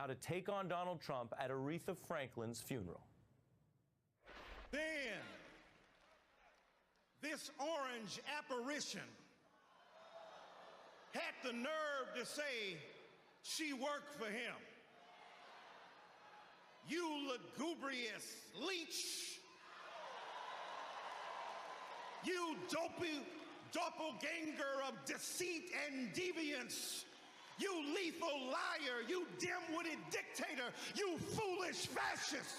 to take on Donald Trump at Aretha Franklin's funeral. Then, this orange apparition had the nerve to say she worked for him. You lugubrious leech. You dopey doppelganger of deceit and deviance. You lethal liar. You dim-witted dictator. You foolish fascist.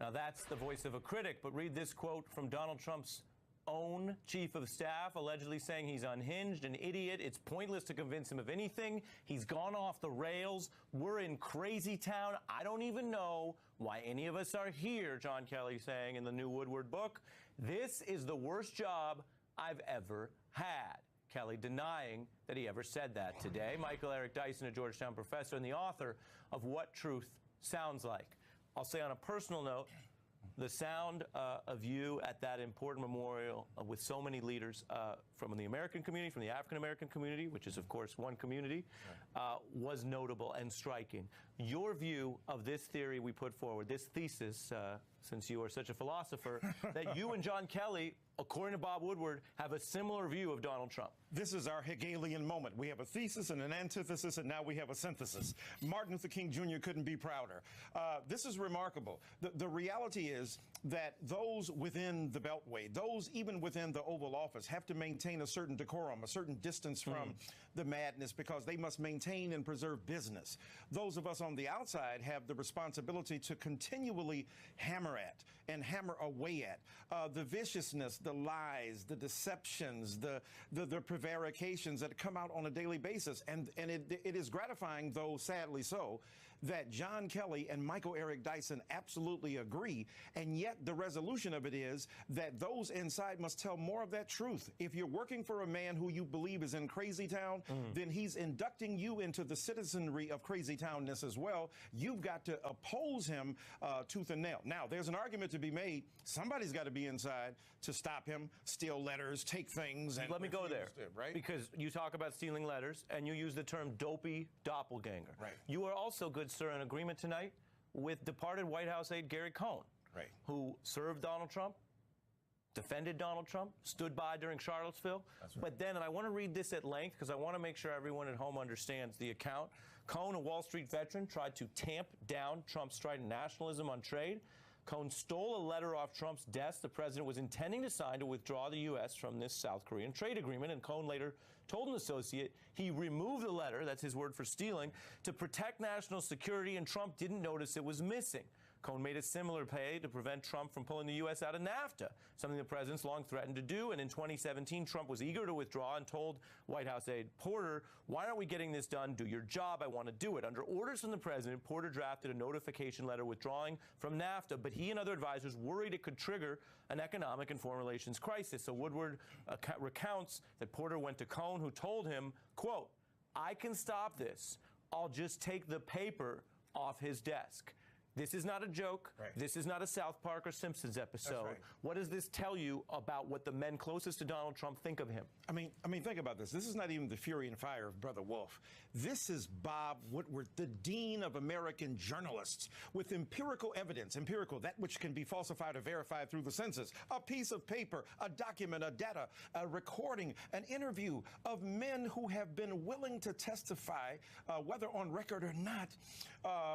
Now, that's the voice of a critic, but read this quote from Donald Trump's own chief of staff, allegedly saying he's unhinged, an idiot. It's pointless to convince him of anything. He's gone off the rails. We're in crazy town. I don't even know why any of us are here, John Kelly saying in the new Woodward book. This is the worst job I've ever had. Kelly denying that he ever said that today. Michael Eric Dyson, a Georgetown professor and the author of What Truth Sounds Like. I'll say on a personal note, the sound of you at that important memorial with so many leaders from the American community, from the African-American community, which is, of course, one community, was notable and striking. Your view of this theory we put forward, this thesis, since you are such a philosopher, that you and John Kelly, according to Bob Woodward, have a similar view of Donald Trump. This is our Hegelian moment. We have a thesis and an antithesis, and now we have a synthesis. Martin Luther King Jr. couldn't be prouder. This is remarkable. The reality is that those within the Beltway, those even within the Oval Office, have to maintain a certain decorum, a certain distance from the madness, because they must maintain and preserve business. Those of us on the outside have the responsibility to continually hammer at and hammer away at the viciousness, the lies, the deceptions, the prevarications that come out on a daily basis. And it is gratifying, though sadly so, that John Kelly and Michael Eric Dyson absolutely agree. And yet the resolution of it is that those inside must tell more of that truth. If you're working for a man who you believe is in crazy town, then he's inducting you into the citizenry of crazy townness as well. You've got to oppose him tooth and nail. Now, there's an argument to be made. Somebody's got to be inside to stop him, steal letters, take things. And let me go there, right? Because you talk about stealing letters, and you use the term dopey doppelganger. Right. You are also, good sir, in agreement tonight with departed White House aide Gary Cohn, right, who served Donald Trump, defended Donald Trump, stood by during Charlottesville. That's right. But then, and I want to read this at length because I want to make sure everyone at home understands the account. Cohn, a Wall Street veteran, tried to tamp down Trump's strident nationalism on trade. Cohn stole a letter off Trump's desk the president was intending to sign to withdraw the U.S. from this South Korean trade agreement, and Cohn later told an associate he removed the letter, that's his word for stealing, to protect national security, and Trump didn't notice it was missing. Cohn made a similar pay to prevent Trump from pulling the U.S. out of NAFTA, something the president's long threatened to do. And in 2017, Trump was eager to withdraw and told White House aide Porter, why aren't we getting this done? Do your job. I want to do it. Under orders from the president, Porter drafted a notification letter withdrawing from NAFTA, but he and other advisors worried it could trigger an economic and foreign relations crisis. So Woodward recounts that Porter went to Cohn, who told him, quote, I can stop this. I'll just take the paper off his desk. This is not a joke. Right. This is not a South Park or Simpsons episode. Right. What does this tell you about what the men closest to Donald Trump think of him? I mean, think about this. This is not even the fury and fire of Brother Wolf. This is Bob Woodward, the dean of American journalists, with empirical evidence, that which can be falsified or verified through the census, a piece of paper, a document, a data, a recording, an interview of men who have been willing to testify, whether on record or not,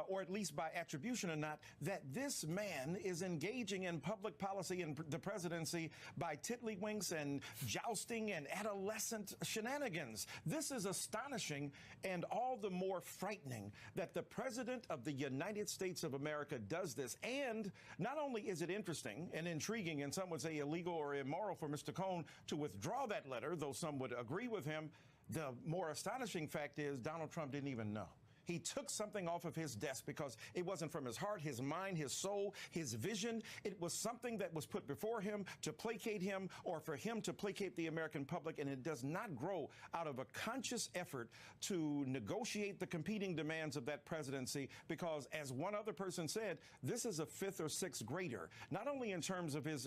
or at least by attribution or not, that this man is engaging in public policy and the presidency by tiddlywinks and jousting and adolescent shenanigans. This is astonishing, and all the more frightening that the president of the United States of America does this. And not only is it interesting and intriguing, and some would say illegal or immoral for Mr. Cohn to withdraw that letter, though some would agree with him, the more astonishing fact is Donald Trump didn't even know. He took something off of his desk because it wasn't from his heart, his mind, his soul, his vision. It was something that was put before him to placate him or for him to placate the American public. And it does not grow out of a conscious effort to negotiate the competing demands of that presidency, because, as one other person said, this is a fifth or sixth grader, not only in terms of his,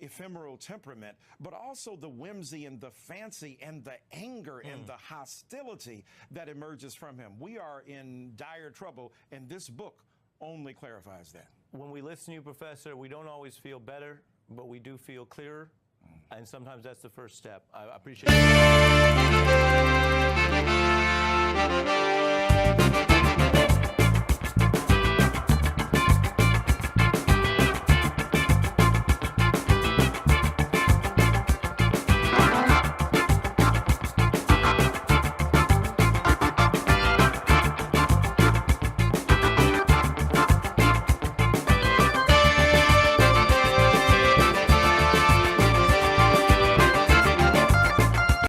ephemeral temperament, but also the whimsy and the fancy and the anger and the hostility that emerges from him. We we are in dire trouble, and this book only clarifies that. When we listen to you, Professor, we don't always feel better, but we do feel clearer, and sometimes that's the first step. I appreciate it.